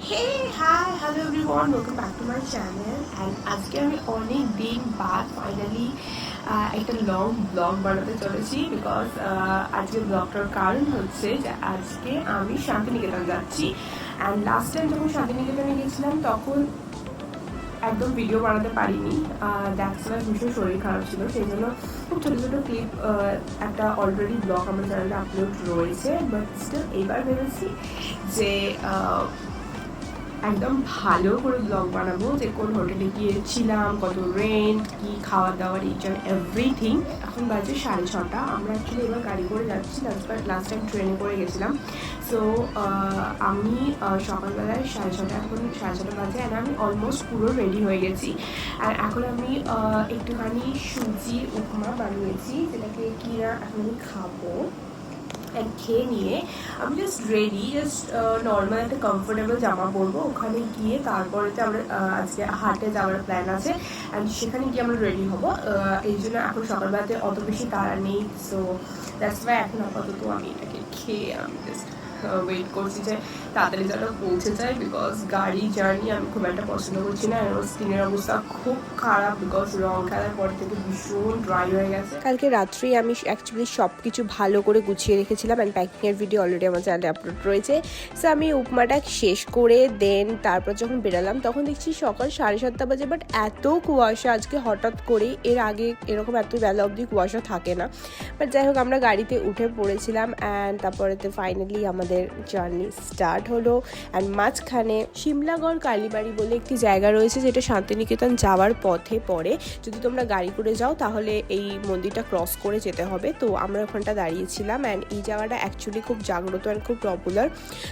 Hey, hi, hello everyone, welcome back to my channel and আজকে আমি অনেক দিন বাদ ফাইনালি একটা লং ব্লগ বানাতে চলেছি বিকজ আজকে ব্লগটার কারণ হচ্ছে যে আজকে আমি শান্তিনিকেতন যাচ্ছি অ্যান্ড লাস্ট টাইম যখন শান্তিনিকেতনে গেছিলাম তখন একদম ভিডিও বানাতে পারিনি। দ্যাটস ওয়াই ভীষণ শরীর খারাপ ছিল, সেই জন্য খুব ছোটো ছোটো ক্লিপ একটা অলরেডি ব্লগ আমার চ্যানেলে আপলোড রয়েছে, বাট স্টিল এইবার ভেবেছি যে একদম ভালো করে ব্লগ বানাবো, যে কোন হোটেলে গিয়েছিলাম, কত রেন্ট, কি খাওয়া দাওয়ার, ইচ অ্যান্ড এভরিথিং। এখন বাজে 6:30। আমরা অ্যাকচুয়ালি এবার গাড়ি করে যাচ্ছি, লাস্ট টাইম ট্রেনে করে গেছিলাম। সো আমি সকালবেলায় 6:30, এখন 6:30 বাজে অ্যান্ড আমি অলমোস্ট পুরো রেডি হয়ে গেছি। আর এখন আমি একটুখানি সুজি উপমা বানিয়েছি, যেটাকে কিনা এখন আমি খাবো। খেয়ে নিয়ে আমি জাস্ট রেডি, নর্মাল একটা কমফোর্টেবল জামা পরবো। ওখানে গিয়ে তারপরেতে আমরা আজকে হাটে যাওয়ার প্ল্যান আছে অ্যান্ড সেখানে গিয়ে আমরা রেডি হবো। এই জন্য এখন সকালবেলাতে অত বেশি তাড়া নেই। সো দ্যাটস ওয়াই এখন আপাতত আমি এটাকে খেয়ে আমি জাস্ট ওয়েট করছি যে তাড়াতাড়ি যেন পৌঁছে যায়, বিকজ গাড়ি জার্নি আমি খুব একটা পছন্দ করছি না। আমার স্কিনের অবস্থা খুব খারাপ বিকজ রং খেলার পর থেকে ভীষণ ড্রাই হয়ে গেছে। কালকে রাত্রেই আমি অ্যাকচুয়ালি সব কিছু ভালো করে গুছিয়ে রেখেছিলাম অ্যান্ড প্যাকিংয়ের ভিডিও অলরেডি আমার চ্যানেলে আপলোড রয়েছে। সো আমি উপমাটা শেষ করে দেন তারপর যখন বেরালাম তখন দেখছি সকাল 7:30 বাজে, বাট এত কুয়াশা আজকে হঠাৎ করে, এর আগে এরকম এত বেলা অবধি কুয়াশা থাকে না। বাট যাই হোক, আমরা গাড়িতে উঠে পড়েছিলাম অ্যান্ড তারপরেতে ফাইনালি আমাদের জার্নি স্টার্ট হলো। অ্যান্ড মাঝখানে সিমলাগড় কালীবাড়ি বলে একটি জায়গা রয়েছে, যেটা শান্তিনিকেতন যাওয়ার পথে পড়ে। যদি তোমরা গাড়ি করে যাও তাহলে এই মন্দিরটা ক্রস করে যেতে হবে। তো আমরা ওখানটা দাঁড়িয়েছিলাম অ্যান্ড এই জায়গাটা অ্যাকচুয়ালি খুব জাগ্রত অ্যান্ড খুব পপুলার।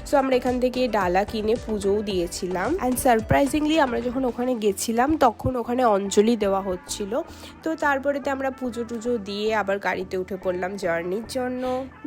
সো আমরা এখান থেকে ডালা কিনে পুজোও দিয়েছিলাম অ্যান্ড সারপ্রাইজিংলি আমরা যখন ওখানে গেছিলাম তখন ওখানে অঞ্জলি দেওয়া হচ্ছিল। তো তারপরেতে আমরা পুজো টুজো দিয়ে আবার গাড়িতে উঠে পড়লাম জার্নির জন্য।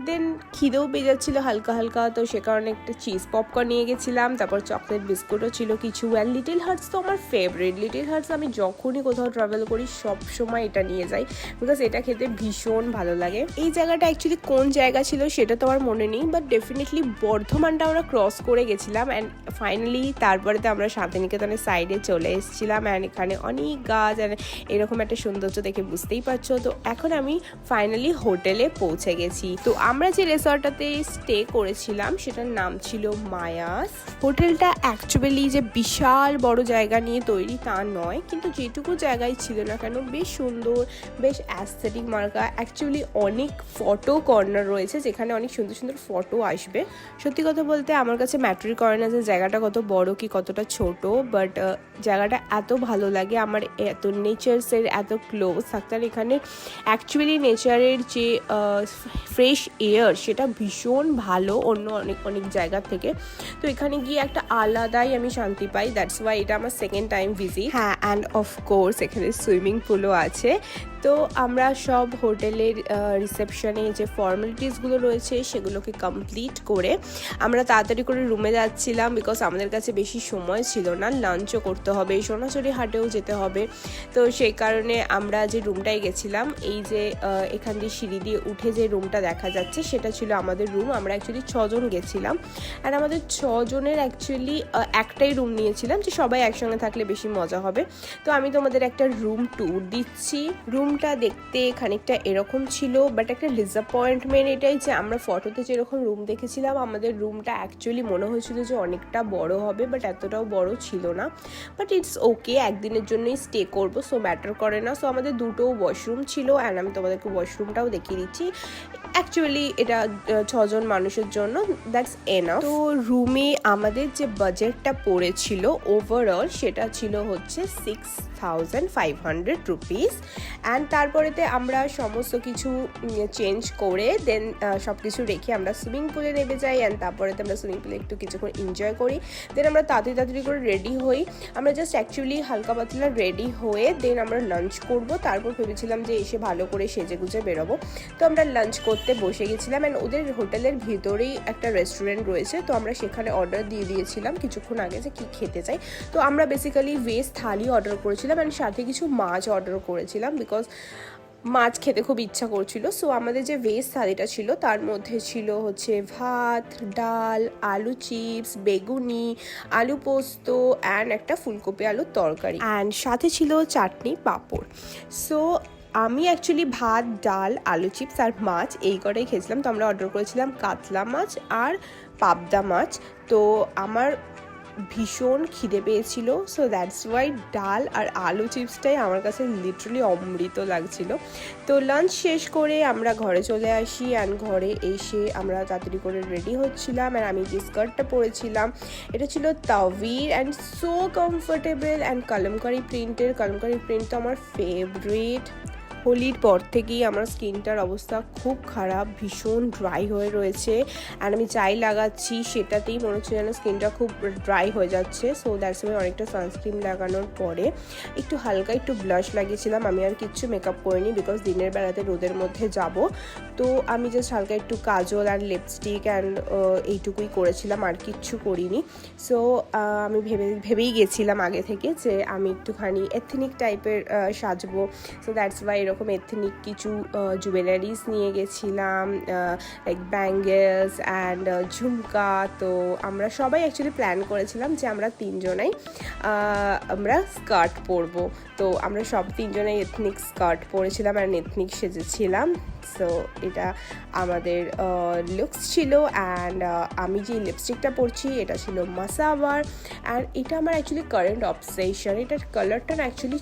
দেন খিদেও পেয়ে যাচ্ছিল হালকা হালকা, তো সে কারণে একটা চিজ পপকর্ন নিয়ে গেছিলাম, তারপর চকলেট বিস্কুটও ছিল কিছু। অ্যান্ড লিটল হার্টস তো আমার ফেভারিট। লিটল হার্টস আমি যখনই কোথাও ট্রাভেল করি সব সময় এটা নিয়ে যাই, বিকজ এটা খেতে ভীষণ ভালো লাগে। এই জায়গাটা অ্যাকচুয়ালি কোন জায়গা ছিল সেটা তো আমার মনে নেই, বাট ডেফিনেটলি বর্ধমানটা আমরা ক্রস করে গেছিলাম অ্যান্ড ফাইনালি তারপরে তো আমরা শান্তিনিকেতনের সাইডে চলে এসেছিলাম অ্যান্ড এখানে অনেক গাছ অ্যান্ড এরকম একটা সৌন্দর্য দেখে বুঝতেই পারছো। তো এখন আমি ফাইনালি হোটেলে পৌঁছে গেছি। তো আমরা যে রিসর্টটাতে স্টে করেছিলাম সেটার নাম ছিল মায়াস। হোটেলটা অ্যাকচুয়ালি যে বিশাল বড় জায়গা নিয়ে তৈরি তা নয়, কিন্তু যেটুকু জায়গায় ছিল না কেন বেশ সুন্দর, বেশ অ্যাস্থেটিক মার্কা। অ্যাকচুয়ালি অনেক ফটো কর্নার রয়েছে যেখানে অনেক সুন্দর সুন্দর ফটো আসবে। সত্যি কথা বলতে আমার কাছে ম্যাটার করে না যে জায়গাটা কত বড় কি কতটা ছোট, বাট জায়গাটা এত ভালো লাগে আমার, এত নেচার্সের এত ক্লোজ থাকতে। আর এখানে অ্যাকচুয়ালি নেচারের যে ফ্রেশ এয়ার সেটা ভীষণ ভালো অন্য অনেক অনেক জায়গার থেকে। তো এখানে গিয়ে একটা আলাদাই আমি শান্তি পাই। দ্যাটস ওয়াই এটা আমার সেকেন্ড টাইম ভিজিট। হ্যাঁ, অ্যান্ড অফকোর্স এখানে সুইমিং পুলও আছে। তো আমরা সব হোটেলের রিসেপশনে যে ফর্মালিটিসগুলো রয়েছে সেগুলোকে কমপ্লিট করে আমরা তাড়াতাড়ি করে রুমে যাচ্ছিলাম, বিকজ আমাদের কাছে বেশি সময় ছিল না, লাঞ্চও করতে হবে, সোনাঝুরি হাটেও যেতে হবে। তো সেই কারণে আমরা যে রুমটায় গেছিলাম, এই যে এখান দিয়ে সিঁড়ি দিয়ে উঠে যে রুমটা দেখা যাচ্ছে সেটা ছিল আমাদের রুম। আমরা অ্যাকচুয়ালি 6 জন গেছিলাম আর আমাদের 6 জনের অ্যাকচুয়ালি একটাই রুম নিয়েছিলাম, যে সবাই একসঙ্গে থাকলে বেশি মজা হবে। তো আমি তোমাদের একটা রুম ট্যুর দিচ্ছি। রুমটা দেখতে খানিকটা এরকম ছিল, বাট একটা ডিসঅ্যাপয়েন্টমেন্ট এটাই যে আমরা ফটোতে যেরকম রুম দেখেছিলাম আমাদের রুমটা অ্যাকচুয়ালি মনে হয়েছিল যে অনেকটা বড় হবে, বাট এতটাও বড় ছিল না। বাট ইটস ওকে, একদিনের জন্যই স্টে করবো, সো ম্যাটার করে না। সো আমাদের দুটো ওয়াশরুম ছিল অ্যান্ড আমি তোমাদেরকে ওয়াশরুমটাও দেখিয়ে দিচ্ছি। অ্যাকচুয়ালি এটা 6 জন মানুষের জন্য, দ্যাটস এনাফ। তো রুমে আমাদের যে বাজেটটা পড়েছিল ওভারঅল সেটা ছিল হচ্ছে 6500 রুপিস। অ্যান্ড তারপরেতে আমরা সমস্ত কিছু চেঞ্জ করে দেন সব কিছু রেখে আমরা সুইমিং পুলে নেমে যাই অ্যান্ড তারপরেতে আমরা সুইমিং পুলে একটু কিছুক্ষণ এনজয় করি। দেন আমরা তাড়াতাড়ি করে রেডি হই। আমরা জাস্ট অ্যাকচুয়ালি হালকা পাতলা রেডি হয়ে দেন আমরা লাঞ্চ করব। তারপর ভেবেছিলাম যে এসে ভালো করে সেজে গুজে বেরোবো। তো আমরা লাঞ্চ করতে বসে গেছিলাম অ্যান্ড ওদের হোটেলের ভিতরেই একটা রেস্টুরেন্ট রয়েছে, তো আমরা সেখানে অর্ডার দিয়ে দিয়েছিলাম কিছুক্ষণ আগে যে কী খেতে চাই। তো আমরা বেসিক্যালি ভেজ থালি অর্ডার করেছিলাম অ্যান্ড সাথে কিছু মাছ অর্ডার করেছিলাম, বিকজ মাছ খেতে খুব ইচ্ছা করছিল। সো আমাদের যে ভেজ থালিটা ছিল তার মধ্যে ছিল হচ্ছে ভাত, ডাল, আলু চিপস, বেগুনি, আলু পোস্ত অ্যান্ড একটা ফুলকপি আলুর তরকারি, অ্যান্ড সাথে ছিল চাটনি, পাঁপড়। সো আমি অ্যাকচুয়ালি ভাত, ডাল, আলু চিপস আর মাছ এই কটাই খেয়েছিলাম। তো আমরা অর্ডার করেছিলাম কাতলা মাছ আর পাবদা মাছ। তো আমার ভীষণ খিদে পেয়েছিল, সো দ্যাটস ওয়াই ডাল আর আলু চিপসটাই আমার কাছে লিটারালি অমৃত লাগছিল। তো লাঞ্চ শেষ করে আমরা ঘরে চলে আসি, অ্যান্ড ঘরে এসে আমরা তাড়াতাড়ি করে রেডি হচ্ছিলাম। অ্যান্ড আমি যে স্কার্টটা পরেছিলাম এটা ছিল তাওয়ির and so comfortable and kalamkari প্রিন্টের। কালামকারি প্রিন্ট তো আমার ফেভারিট। হোলির পর থেকেই আমার স্কিনটার অবস্থা খুব খারাপ, ভীষণ ড্রাই হয়ে রয়েছে, অ্যান্ড আমি যাই লাগাচ্ছি সেটাতেই মনে হচ্ছে যেন স্কিনটা খুব ড্রাই হয়ে যাচ্ছে। সো দ্যাটস ওয়াই অনেকটা সানস্ক্রিন লাগানোর পরে একটু হালকা একটু ব্লাশ লাগিয়েছিলাম। আমি আর কিচ্ছু মেকআপ করিনি, বিকজ দিনের বেলাতে রোদের মধ্যে যাব। তো আমি জাস্ট হালকা একটু কাজল অ্যান্ড লিপস্টিক অ্যান্ড এইটুকুই করেছিলাম, আর কিচ্ছু করিনি। সো আমি ভেবেই গেছিলাম আগে থেকে যে আমি একটুখানি এথনিক টাইপের সাজবো। সো দ্যাটস ওয়াই এরকম এথনিক কিছু জুয়েলারিজ নিয়ে গেছিলাম, লাইক ব্যাঙ্গেলস অ্যান্ড ঝুমকা। তো আমরা সবাই অ্যাকচুয়ালি প্ল্যান করেছিলাম যে আমরা তিনজনাই আমরা স্কার্ট পরবো। তো আমরা সব তিনজনাই এথনিক স্কার্ট পরেছিলাম অ্যান্ড এথনিক সেজেছিলাম। সো এটা আমাদের লুকস ছিল। অ্যান্ড আমি যে লিপস্টিকটা পরছি এটা ছিল মাসাবার, অ্যান্ড এটা আমার অ্যাকচুয়ালি কারেন্ট অবসেশন। এটার কালারটা না অ্যাকচুয়ালি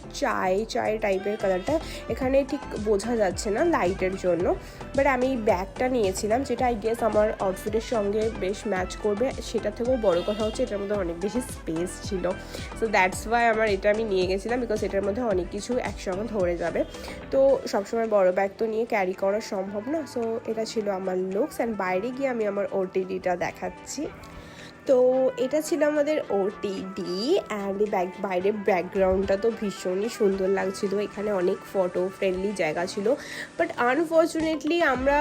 চায় টাইপের কালারটা, এখানে ঠিক বোঝা যাচ্ছে না লাইটের জন্য। বাট আমি ব্যাগটা নিয়েছিলাম যেটা আই গেস আমার আউটফিটের সঙ্গে বেশ ম্যাচ করবে। সেটা থেকেও বড় কথা হচ্ছে এটার মধ্যে অনেক বেশি স্পেস ছিল। সো দ্যাটস ওয়াই আমার এটা আমি নিয়ে গেছিলাম, বিকজ এটার মধ্যে অনেক কিছু একসঙ্গে ধরে যাবে। তো সবসময় বড় ব্যাগ তো নিয়ে ক্যারি করা সম্ভব না। সো এটা ছিল আমার লুকস, অ্যান্ড বাইরে গিয়ে আমি আমার ওটিডিটা দেখাচ্ছি। তো এটা ছিল আমাদের ওটিডি, অ্যান্ড বাইরের ব্যাকগ্রাউন্ডটা তো ভীষণই সুন্দর লাগছিল। এখানে অনেক ফটো ফ্রেন্ডলি জায়গা ছিল, বাট আনফর্চুনেটলি আমরা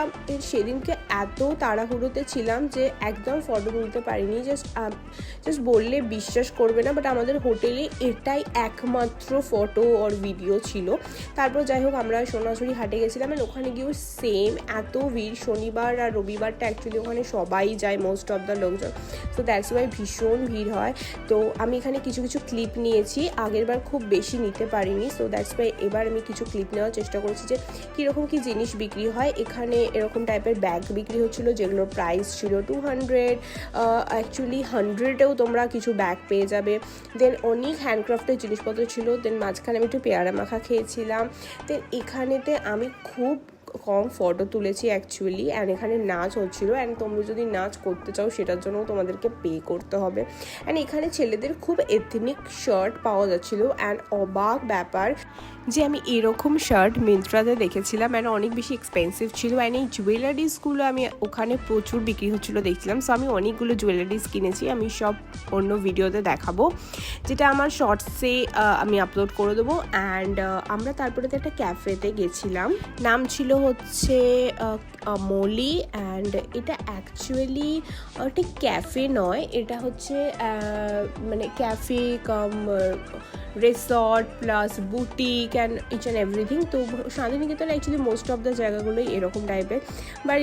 সেদিনকে এত তাড়াহুড়োতে ছিলাম যে একদম ফটো তুলতে পারিনি। জাস্ট বললে বিশ্বাস করবে না, বাট আমাদের হোটেলে এটাই একমাত্র ফটো আর ভিডিও ছিল। তারপর যাই হোক আমরা সোনাঝুরি হাটে গেছিলাম, আর ওখানে গিয়েও সেম এত ভিড়। শনিবার আর রবিবারটা অ্যাকচুয়ালি ওখানে সবাই যায়, মোস্ট অফ দ্য লোকজন। সো দ্যাটস ওয়াই ভীষণ ভিড় হয়। তো আমি এখানে কিছু ক্লিপ নিয়েছি, আগেরবার খুব বেশি নিতে পারিনি। সো দ্যাটস ওয়াই এবার আমি কিছু ক্লিপ নেওয়ার চেষ্টা করছি যে কীরকম কী জিনিস বিক্রি হয়। এখানে এরকম টাইপের ব্যাগ বিক্রি হচ্ছিলো যেগুলোর প্রাইস ছিল 200, অ্যাকচুয়ালি 100-এও তোমরা কিছু ব্যাগ পেয়ে যাবে। দেন অনেক হ্যান্ডক্রাফটের জিনিসপত্র ছিল। দেন মাঝখানে আমি একটু পেয়ারা মাখা খেয়েছিলাম। দেন এখানেতে আমি খুব কম ফটো তুলেছি অ্যাকচুয়ালি, অ্যান্ড এখানে নাচ হচ্ছিলো, অ্যান্ড তোমরা যদি নাচ করতে চাও সেটার জন্য তোমাদেরকে পে করতে হবে। অ্যান্ড এখানে ছেলেদের খুব এথনিক শার্ট পাওয়া যাচ্ছিলো, অ্যান্ড অবাক ব্যাপার যে আমি এরকম শার্ট মিন্ত্রাতে দেখেছিলাম, অ্যান্ড অনেক বেশি এক্সপেন্সিভ ছিল। অ্যান্ড এই জুয়েলারিসগুলো আমি ওখানে প্রচুর বিক্রি হচ্ছিলো দেখছিলাম। সো আমি অনেকগুলো জুয়েলারিস কিনেছি, আমি সব অন্য ভিডিওতে দেখাবো, যেটা আমার শর্টসে আমি আপলোড করে দেবো। অ্যান্ড আমরা তারপরে তো একটা ক্যাফেতে গেছিলাম, নাম ছিল হচ্ছে AMOLI, অ্যান্ড এটা অ্যাকচুয়ালি ঠিক ক্যাফে নয়, এটা হচ্ছে মানে cafe cum resort plus boutique and each and everything. তো Shantiniketan actually most of the জায়গাগুলোই এরকম টাইপের।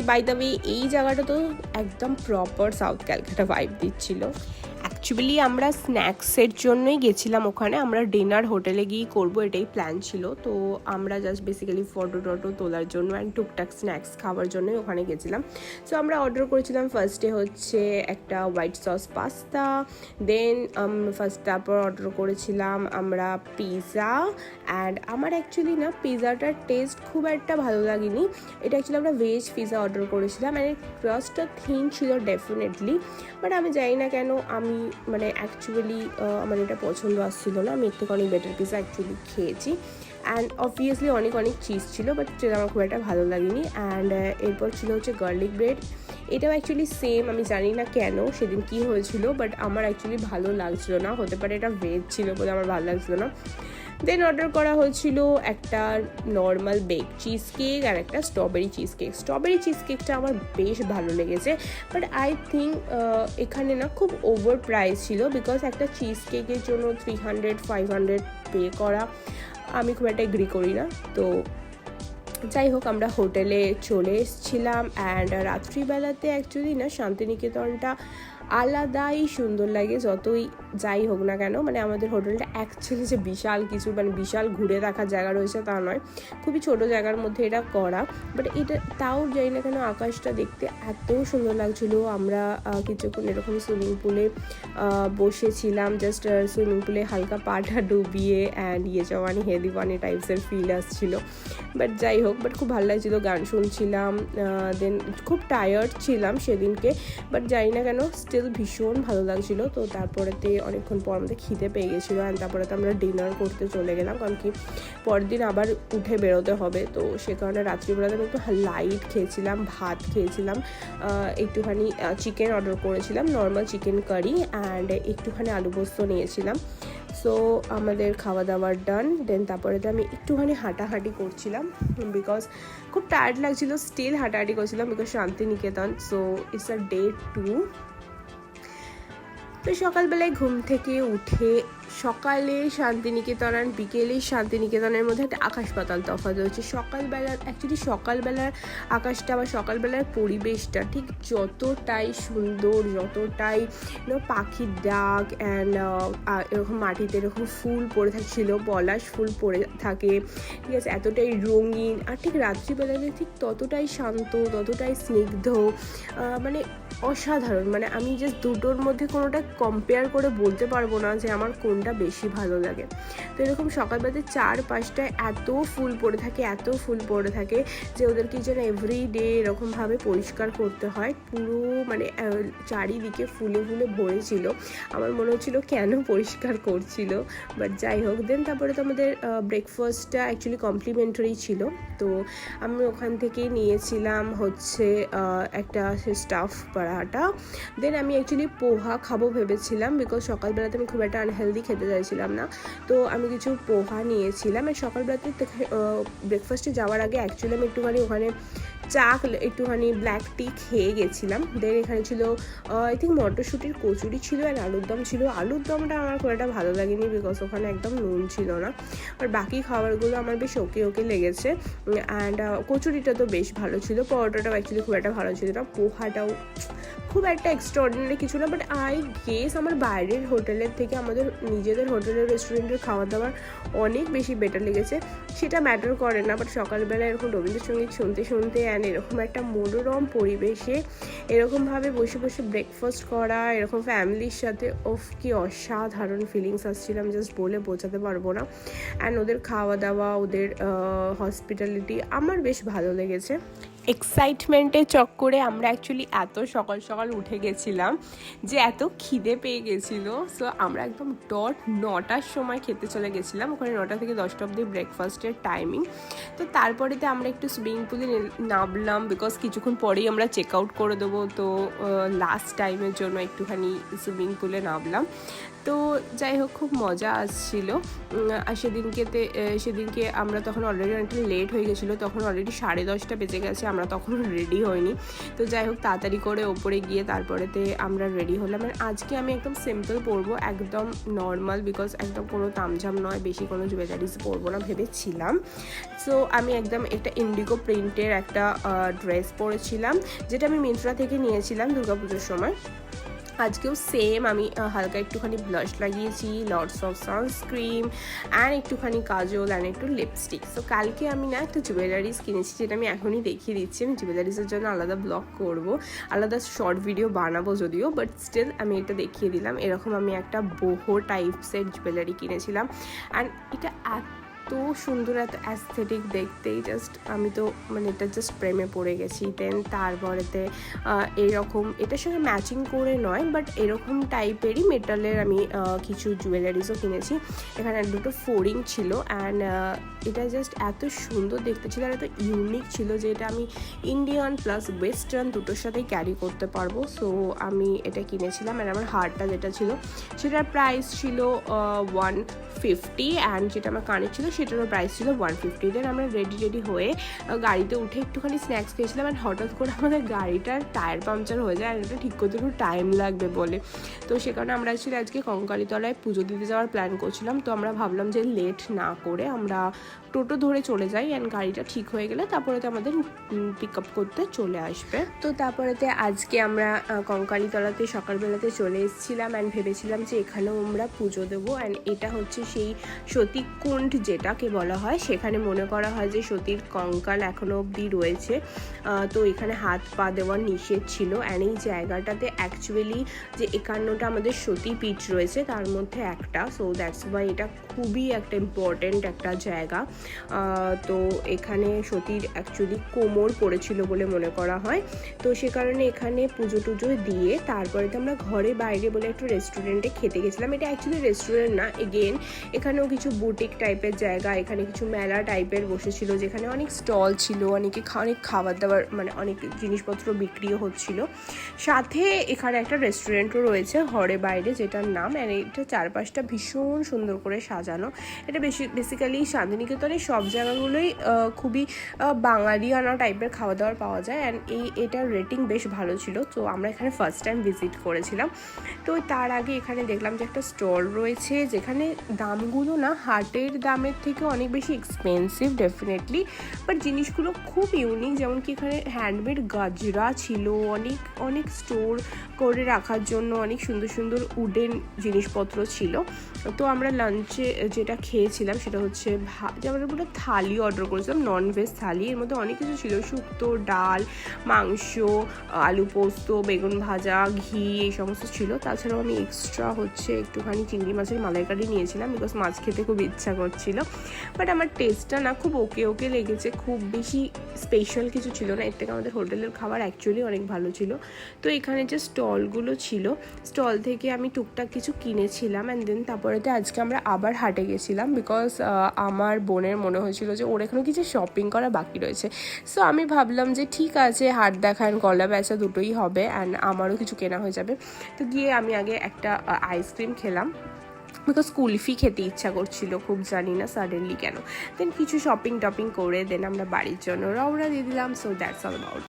বাই দ্য ওয়ে এই জায়গাটা তো একদম প্রপার সাউথ ক্যালকাটা ভাইব দিচ্ছিল। অ্যাকচুয়ালি আমরা স্ন্যাক্সের জন্যই গেছিলাম ওখানে, আমরা ডিনার হোটেলে গিয়েই করবো এটাই প্ল্যান ছিল। তো আমরা জাস্ট বেসিক্যালি ফটো তোলার জন্য অ্যান্ড টুকটাক স্ন্যাক্স খাওয়ার জন্যই ওখানে গেছিলাম। সো আমরা অর্ডার করেছিলাম ফার্স্টে হচ্ছে একটা হোয়াইট সস পাস্তা, দেন তারপর অর্ডার করেছিলাম আমরা পিৎজা। অ্যান্ড আমার অ্যাকচুয়ালি না পিৎজাটার টেস্ট খুব একটা ভালো লাগেনি। এটা অ্যাকচুয়ালি আমরা ভেজ পিৎজা অর্ডার করেছিলাম, অ্যান্ড ক্রাস্টটা থিন ছিল ডেফিনেটলি, বাট আমি জানি না কেন আমি মানে অ্যাকচুয়ালি আমার এটা পছন্দ আসছিল না। আমি এর থেকে অনেক বেটার পিৎজা অ্যাকচুয়ালি খেয়েছি, অ্যান্ড অবভিয়াসলি অনেক চিজ ছিল, বাট সেটা আমার খুব একটা ভালো লাগেনি। অ্যান্ড এরপর ছিল হচ্ছে গার্লিক ব্রেড, এটাও অ্যাকচুয়ালি সেম, আমি জানি না কেন সেদিন কী হয়েছিল, বাট আমার অ্যাকচুয়ালি ভালো লাগছিল না, হতে পারে এটা ভেজ ছিল বলে আমার ভালো লাগছিল না। দেন অর্ডার করা হয়েছিল একটা নর্মাল বেক চিজ কেক আর একটা strawberry cheese cake. Strawberry cheese কেকটা আমার বেশ ভালো লেগেছে, বাট আই থিঙ্ক এখানে না খুব ওভার প্রাইস ছিল, বিকজ একটা চিজ কেকের জন্য 300-500 পে করা আমি খুব একটা এগ্রি করি না। তো যাই হোক আমরা হোটেলে চলে এসেছিলাম। অ্যান্ড রাত্রিবেলাতে অ্যাকচুয়ালি না শান্তিনিকেতনটা আলাদাই সুন্দর লাগে, যতই যাই হোক না কেন। মানে আমাদের হোটেলটা অ্যাকচুয়ালি যে বিশাল কিছু মানে বিশাল ঘুরে দেখার জায়গা রয়েছে তা নয়, খুবই ছোট জায়গার মধ্যে এটা করা। বাট এটা তাও যাই না কেন আকাশটা দেখতে এত সুন্দর লাগছিলো। আমরা কিছুক্ষণ এরকম সুইমিং পুলে বসেছিলাম, জাস্ট সুইমিং পুলে হালকা পাটা ডুবিয়ে and Jawaani hey Deewani টাইপসের feel আসছিলো। বাট যাই হোক, বাট খুব ভালো লাগছিলো, গান শুনছিলাম। দেন খুব টায়ার্ড ছিলাম সেদিনকে, বাট জানি না কেন স্টিল ভীষণ ভালো লাগছিলো। তো তারপরেতে অনেকক্ষণ পর আমাদের খিদে পেয়ে গেছিলো, অ্যান্ড তারপরে তো আমরা ডিনার করতে চলে গেলাম, কারণ কি পরের দিন আবার উঠে বেরোতে হবে। তো সে কারণে রাত্রিবেলাতে আমি একটু লাইট খেয়েছিলাম, ভাত খেয়েছিলাম, একটুখানি চিকেন অর্ডার করেছিলাম, নর্মাল চিকেন কারি, অ্যান্ড একটুখানি আলু পোস্ত নিয়েছিলাম। সো আমাদের খাওয়া দাওয়ার ডান। দেন তারপরে তো আমি একটুখানি হাঁটাহাঁটি করছিলাম, বিকজ খুব টায়ার্ড লাগছিলো, স্টিল হাঁটাহাঁটি করছিলাম because Shantiniketan. So it's a day 2। তো সকালবেলায় ঘুম থেকে উঠে সকালে শান্তিনিকেতন আর বিকেলে শান্তিনিকেতনের মধ্যে একটা আকাশ পাতাল তফাৎ রয়েছে। সকালবেলার আকাশটা বা সকালবেলার পরিবেশটা ঠিক যতটাই সুন্দর, যতটাই পাখির ডাক অ্যান্ড এরকম মাটিতে এরকম ফুল পড়ে থাকছিল, পলাশ ফুল পড়ে থাকে, ঠিক আছে, এতটাই রঙিন। আর ঠিক রাত্রিবেলাতে ঠিক ততটাই শান্ত, ততটাই স্নিগ্ধ, মানে অসাধারণ। মানে আমি জাস্ট দুটোর মধ্যে কোনোটা কম্পেয়ার করে বলতে পারবো না যে আমার কোনটা বেশি ভালো লাগে। তো এরকম সকালবেলাতে 4-5টায় এত ফুল পড়ে থাকে যে ওদেরকে যেন এভরিডে এরকমভাবে পরিষ্কার করতে হয়। পুরো মানে চারিদিকে ফুলে ভরেছিল, আমার মনে হচ্ছিলো কেন পরিষ্কার করছিল, বাট যাই হোক। দেন তারপরে তো আমাদের ব্রেকফাস্টটা অ্যাকচুয়ালি কমপ্লিমেন্টারি ছিল। তো আমি ওখান থেকে নিয়েছিলাম হচ্ছে একটা স্টাফ পরাঠা। দেন আমি অ্যাকচুয়ালি পোহা খাবো ভেবেছিলাম, বিকজ সকালবেলাতে আমি খুব একটা আনহেলদি খেতে চাইছিলাম না। তো আমি কিছু পোহা নিয়েছিলাম। আর সকালবেলাতে ব্রেকফাস্টে যাওয়ার আগে অ্যাকচুয়ালি আমি একটুখানি ওখানে একটুখানি ব্ল্যাক টি খেয়ে গেছিলাম। দেন এখানে ছিল আই থিঙ্ক মটরশুঁটির কচুরি ছিল, আর আলুর দম ছিল। আলুর দমটা আমার খুব একটা ভালো লাগেনি, বিকজ ওখানে একদম নুন ছিল না। আর বাকি খাবারগুলো আমার বেশ ওকে লেগেছে। অ্যান্ড কচুরিটা তো বেশ ভালো ছিল, পরোটাটাও অ্যাকচুয়ালি খুব একটা ভালো ছিল না, পোহাটাও খুব একটা এক্সট্রাঅর্ডিনারি কিছু না। বাট আই গেস আমার বাইরের হোটেলের থেকে আমাদের নিজেদের হোটেলের রেস্টুরেন্টের খাওয়া দাওয়ার অনেক বেশি বেটার লেগেছে, সেটা ম্যাটার করে না। বাট সকালবেলা এরকম রবীন্দ্রসঙ্গীত শুনতে অ্যান্ড এরকম একটা মনোরম পরিবেশে এরকমভাবে বসে ব্রেকফাস্ট করা, এরকম ফ্যামিলির সাথে, কি অসাধারণ ফিলিংস আসছিল, আমি জাস্ট বলে বোঝাতে পারবো না। অ্যান্ড ওদের খাওয়া দাওয়া, ওদের হসপিটালিটি আমার বেশ ভালো লেগেছে। এক্সাইটমেন্টের চক্করে আমরা অ্যাকচুয়ালি এত সকাল উঠে গেছিলাম যে এত খিদে পেয়ে গেছিলো। সো আমরা একদম ডট 9টার সময় খেতে চলে গেছিলাম, ওখানে 9টা থেকে 10টা অবধি ব্রেকফাস্টের টাইমিং। তো তারপরেতে আমরা একটু সুইমিং পুলে নামলাম, বিকজ কিছুক্ষণ পরেই আমরা চেক আউট করে দেবো। তো লাস্ট টাইমের জন্য একটুখানি সুইমিং পুলে নামলাম। তো যাই হোক, খুব মজা আসছিল। আর সেদিনকে আমরা তখন অলরেডি অনেকটা লেট হয়ে গেছিলো, তখন অলরেডি 10:30 বেজে গেছে, আমরা তখন রেডি হইনি। তো যাই হোক, তাড়াতাড়ি করে ওপরে গিয়ে তারপরেতে আমরা রেডি হলাম। আর আজকে আমি একদম সিম্পল পরবো, একদম নর্মাল, বিকজ একদম কোনো তামঝাম নয়, বেশি কোনো জুয়েলারিজ পরবো না ভেবেছিলাম। সো আমি একদম একটা ইন্ডিগো প্রিন্টের একটা ড্রেস পরেছিলাম, যেটা আমি মিন্ত্রা থেকে নিয়েছিলাম দুর্গাপুজোর সময়। আজকেও সেম আমি হালকা একটুখানি ব্লাশ লাগিয়েছি, লটস অফ সানস্ক্রিন অ্যান্ড একটুখানি কাজল অ্যান্ড একটু লিপস্টিক। সো কালকে আমি না একটা জুয়েলারিজ কিনেছি, যেটা আমি এখনই দেখিয়ে দিচ্ছি। আমি জুয়েলারিজের জন্য আলাদা ব্লগ করব, আলাদা শর্ট ভিডিও বানাবো যদিও, বাট স্টিল আমি এটা দেখিয়ে দিলাম। এরকম আমি একটা বোহো টাইপসের জুয়েলারি কিনেছিলাম, অ্যান্ড এটা এত সুন্দর, এত অ্যাস্থেটিক দেখতেই, জাস্ট আমি তো মানে এটা জাস্ট প্রেমে পড়ে গেছি। দেন তারপরেতে এরকম এটার সঙ্গে ম্যাচিং করে নয়, বাট এরকম টাইপেরই মেটালের আমি কিছু জুয়েলারিজও কিনেছি। এখানে দুটো ফোরিং ছিল, অ্যান্ড এটা জাস্ট এত সুন্দর দেখতে ছিল আর এত ইউনিক ছিল যে এটা আমি ইন্ডিয়ান প্লাস ওয়েস্টার্ন দুটোর সাথেই ক্যারি করতে পারবো। সো আমি এটা কিনেছিলাম। আর আমার হারটা যেটা ছিল সেটার প্রাইস ছিল 150, অ্যান্ড যেটা আমার কানের ছিল সেটারও প্রাইস ছিল 150। দেন আমরা রেডি হয়ে গাড়িতে উঠে একটুখানি স্ন্যাক্স খেয়েছিলাম, অ্যান্ড হঠাৎ করে আমাদের গাড়িটার টায়ার পাংচার হয়ে যায়, আর এটা ঠিক করতে একটু টাইম লাগবে বলে। তো সে কারণে আমরা অ্যাকচুয়ালি আজকে কঙ্কালীতলায় পুজো দিতে যাওয়ার প্ল্যান করছিলাম। তো আমরা ভাবলাম যে লেট না করে আমরা টোটো ধরে চলে যাই, অ্যান্ড গাড়িটা ঠিক হয়ে গেলে তারপরেতে আমাদের পিক আপ করতে চলে আসবে। তো তারপরেতে আজকে আমরা কঙ্কালীতলাতে সকালবেলাতে চলে এসেছিলাম, অ্যান্ড ভেবেছিলাম যে এখানেও আমরা পুজো দেবো। অ্যান্ড এটা হচ্ছে সেই সতীকুণ্ড যেটাকে বলা হয়, সেখানে মনে করা হয় যে সতীর কঙ্কাল এখনও অবধি রয়েছে। তো এখানে হাত পা দেওয়ার নিষেধ ছিল, অ্যান্ড এই জায়গাটাতে অ্যাকচুয়ালি যে 51টা আমাদের সতীপীঠ রয়েছে তার মধ্যে একটা। সো দ্যাটস ওয়াই এটা খুবই একটা ইম্পর্টেন্ট একটা জায়গা। তো এখানে সতীর অ্যাকচুয়ালি কোমর পড়েছিল বলে মনে করা হয়। তো সে কারণে এখানে পুজো টুজো দিয়ে তারপরে তো আমরা ঘরে বাইরে বলে একটু রেস্টুরেন্টে খেতে গেছিলাম। এটা অ্যাকচুয়ালি রেস্টুরেন্ট না, এগেন এখানেও কিছু বুটিক টাইপের জায়গা, এখানে কিছু মেলা টাইপের বসেছিল যেখানে অনেক স্টল ছিল, অনেক খাবার দাবার মানে অনেক জিনিসপত্র বিক্রিও হচ্ছিল। সাথে এখানে একটা রেস্টুরেন্টও রয়েছে ঘরে বাইরে, যেটার নাম, এটা চারপাশটা ভীষণ সুন্দর করে সাজানো। এটা বেসিক্যালি শান্তিনিকেতনের সব জায়গাগুলোই খুবই বাঙালিয়ানা টাইপের খাওয়া দাওয়ার পাওয়া যায়, অ্যান্ড এটার রেটিং বেশ ভালো ছিল। তো আমরা এখানে ফার্স্ট টাইম ভিজিট করেছিলাম। তো তার আগে এখানে দেখলাম যে একটা স্টল রয়েছে যেখানে দামগুলো না হাটের দামের থেকে অনেক বেশি এক্সপেন্সিভ ডেফিনেটলি, বাট জিনিসগুলো খুব ইউনিক। যেমন কি এখানে হ্যান্ডমেড গাজরা ছিল, অনেক স্টোর করে রাখার জন্য অনেক সুন্দর সুন্দর উডেন জিনিসপত্র ছিল। তো আমরা লাঞ্চে যেটা খেয়েছিলাম সেটা হচ্ছে আমরা পুরো থালি অর্ডার করেছিলাম, ননভেজ থালি। এর মধ্যে অনেক কিছু ছিল, শুক্তো, ডাল, মাংস, আলু পোস্ত, বেগুন ভাজা, ঘি, এই সমস্ত ছিল। তাছাড়াও আমি এক্সট্রা হচ্ছে একটুখানি চিংড়ি মাছের মালাইকারি নিয়েছিলাম, বিকজ মাছ খেতে খুব ইচ্ছা করছিল। বাট আমার টেস্টটা না খুব ওকে লেগেছে, খুব বেশি স্পেশাল কিছু ছিল না। এর থেকে আমাদের হোটেলের খাবার অ্যাকচুয়ালি অনেক ভালো ছিল। তো এখানে যে স্টলগুলো ছিল, স্টল থেকে আমি টুকটাক কিছু কিনেছিলাম, অ্যান্ড দেন তারপরেতে আজকে আমরা আবার হাটে গেছিলাম, বিকজ আমার বোনের মনে হয়েছিল যে ওর এখনও কিছু শপিং করা বাকি রয়েছে। সো আমি ভাবলাম যে ঠিক আছে, হাট দেখা অ্যান্ড গলা বেচা দুটোই হবে, অ্যান্ড আমারও কিছু কেনা হয়ে যাবে। তো গিয়ে আমি আগে একটা আইসক্রিম খেলাম, বিকজ কুলফি খেতে ইচ্ছা করছিল, খুব জানি না সাডেনলি কেন। দেন কিছু শপিং টপিং করে দেন আমরা বাড়ির জন্য রওনা দিয়ে দিলাম। So that's all about